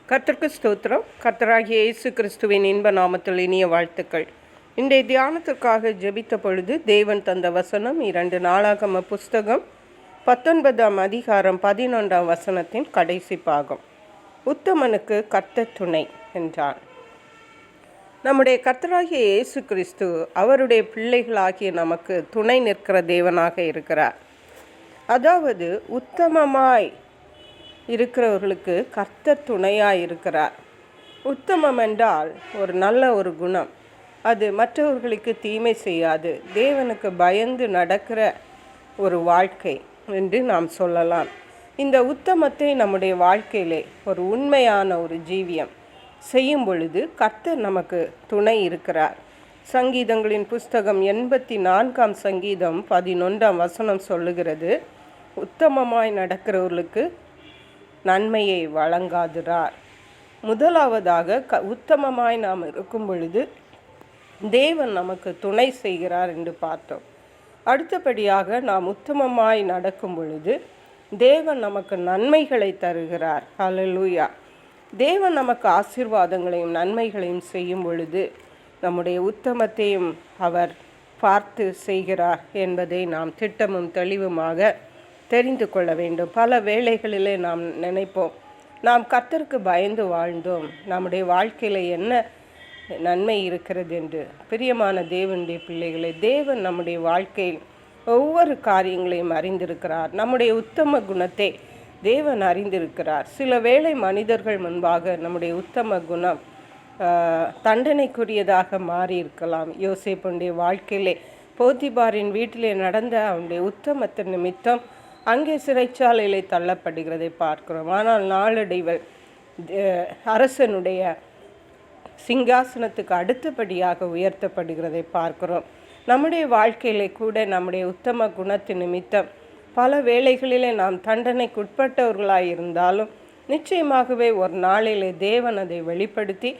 கர்த்தருக்கு ஸ்தோத்திரம். கர்த்தராகிய இயேசு கிறிஸ்துவின் இன்ப நாமத்தில் இனிய வாழ்த்துக்கள். இன்றைய தியானத்திற்காக ஜெபித்த பொழுது தேவன் தந்த வசனம் 2 நாளாகம புஸ்தகம் 19ஆம் அதிகாரம் 11ஆம் வசனத்தின் கடைசி பாகம். உத்தமனுக்கு கர்த்தர் துணை என்றான். நம்முடைய கர்த்தராகிய இயேசு கிறிஸ்து அவருடைய பிள்ளைகளாகிய நமக்கு துணை நிற்கிற தேவனாக இருக்கிறார். அதாவது உத்தமமாய் இருக்கிறவர்களுக்கு கர்த்தர் துணையாக இருக்கிறார். உத்தமம் என்றால் ஒரு நல்ல ஒரு குணம். அது மற்றவர்களுக்கு தீமை செய்யாது, தேவனுக்கு பயந்து நடக்கிற ஒரு வாழ்க்கை என்று நாம் சொல்லலாம். இந்த உத்தமத்தை நம்முடைய வாழ்க்கையிலே ஒரு உண்மையான ஒரு ஜீவியம் செய்யும் பொழுது கர்த்தர் நமக்கு துணை இருக்கிறார். சங்கீதங்களின் புஸ்தகம் 84ஆம் சங்கீதம் 11ஆம் வசனம் சொல்லுகிறது, உத்தமமாய் நடக்கிறவர்களுக்கு நன்மையை வழங்காதுறார். முதலாவதாக உத்தமமாய் நாம் இருக்கும் பொழுது தேவன் நமக்கு துணை செய்கிறார் என்று பார்த்தோம். அடுத்தபடியாக நாம் உத்தமமாய் நடக்கும் பொழுது தேவன் நமக்கு நன்மைகளை தருகிறார். ஹல்லேலூயா. தேவன் நமக்கு ஆசீர்வாதங்களையும் நன்மைகளையும் செய்யும் பொழுது நம்முடைய உத்தமத்தையும் அவர் பார்த்து செய்கிறார் என்பதை நாம் திட்டமும் தெளிவுமாக தெரிந்து கொள்ள வேண்டும். பல வேளைகளிலே நாம் நினைப்போம், நாம் கர்த்தருக்கு பயந்து வாழ்ந்தோம், நம்முடைய வாழ்க்கையில் என்ன நன்மை இருக்கிறது என்று. பிரியமான தேவனுடைய பிள்ளைகளை, தேவன் நம்முடைய வாழ்க்கையில் ஒவ்வொரு காரியங்களையும் அறிந்திருக்கிறார். நம்முடைய உத்தம குணத்தை தேவன் அறிந்திருக்கிறார். சில வேளை மனிதர்கள் முன்பாக நம்முடைய உத்தம குணம் தண்டனைக்குரியதாக மாறி இருக்கலாம். யோசேப்புடைய வாழ்க்கையிலே போத்திபாரின் வீட்டிலே நடந்த அவனுடைய உத்தமத்தின் நிமித்தம் அங்கே சிறைச்சாலையிலே தள்ளப்படுகிறதை பார்க்கிறோம். ஆனால் நாளடைவில் அரசனுடைய சிங்காசனத்துக்கு அடுத்தபடியாக உயர்த்தப்படுகிறதை பார்க்கிறோம். நம்முடைய வாழ்க்கையிலே கூட நம்முடைய உத்தம குணத்தின் நிமித்தம் பல வேளைகளிலே நாம் தண்டனைக்குட்பட்டவர்களாக இருந்தாலும் நிச்சயமாகவே ஒரு நாளிலே தேவன் அதை வெளிப்படுத்தி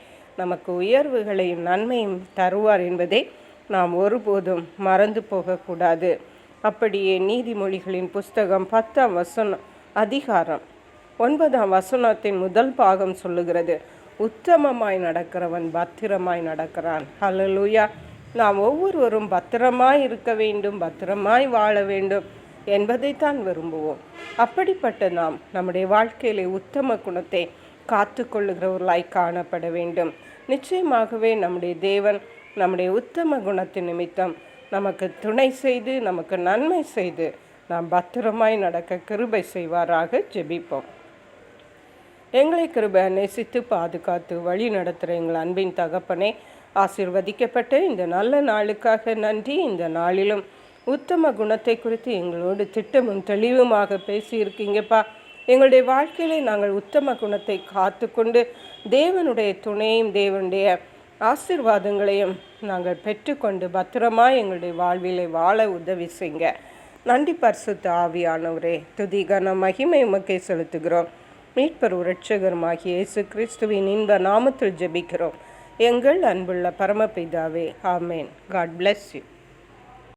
நமக்கு உயர்வுகளையும் நன்மையும் தருவார் என்பதை நாம் ஒருபோதும் மறந்து போகக்கூடாது. அப்படியே நீதிமொழிகளின் புஸ்தகம் 10ஆம் அதிகாரம் 9ஆம் வசனத்தின் முதல் பாகம் சொல்லுகிறது, உத்தமமாய் நடக்கிறவன் பத்திரமாய் நடக்கிறான். ஹல்லேலூயா. நாம் ஒவ்வொருவரும் பத்திரமாய் இருக்க வேண்டும், பத்திரமாய் வாழ வேண்டும் என்பதைத்தான் விரும்புவோம். அப்படிப்பட்ட நாம் நம்முடைய வாழ்க்கையிலே உத்தம குணத்தை காத்து கொள்ளுகிறவர்களாய் காணப்பட வேண்டும். நிச்சயமாகவே நம்முடைய தேவன் நம்முடைய உத்தம குணத்தின் நிமித்தம் நமக்கு துணை செய்து நமக்கு நன்மை செய்து நாம் பத்திரமாய் நடக்க கிருபை செய்வாராக. ஜெபிப்போம். எங்களை கிருபை நேசித்து பாதுகாத்து வழி நடத்துகிற எங்கள் அன்பின் தகப்பனே, ஆசீர்வதிக்கப்பட்ட இந்த நல்ல நாளுக்காக நன்றி. இந்த நாளிலும் உத்தம குணத்தை குறித்து எங்களோடு திட்டமும் தெளிவுமாக பேசியிருக்கீங்கப்பா. எங்களுடைய வாழ்க்கையிலே நாங்கள் உத்தம குணத்தை காத்து கொண்டு தேவனுடைய துணையும் தேவனுடைய ஆசீர்வாதங்களையும் நாங்கள் பெற்றுக்கொண்டு பத்திரமாக எங்களுடைய வாழ்விலை வாழ உதவி செய்யுங்க. நன்றி பரிசுத்த ஆவியானவரே. துதி கன மகிமை உமக்கே செலுத்துகிறோம். மீட்பர் இரட்சகருமாகிய இயேசு கிறிஸ்துவின் இன்ப நாமத்தில் ஜெபிக்கிறோம் எங்கள் அன்புள்ள பரமபிதாவே. ஆமேன். God bless you.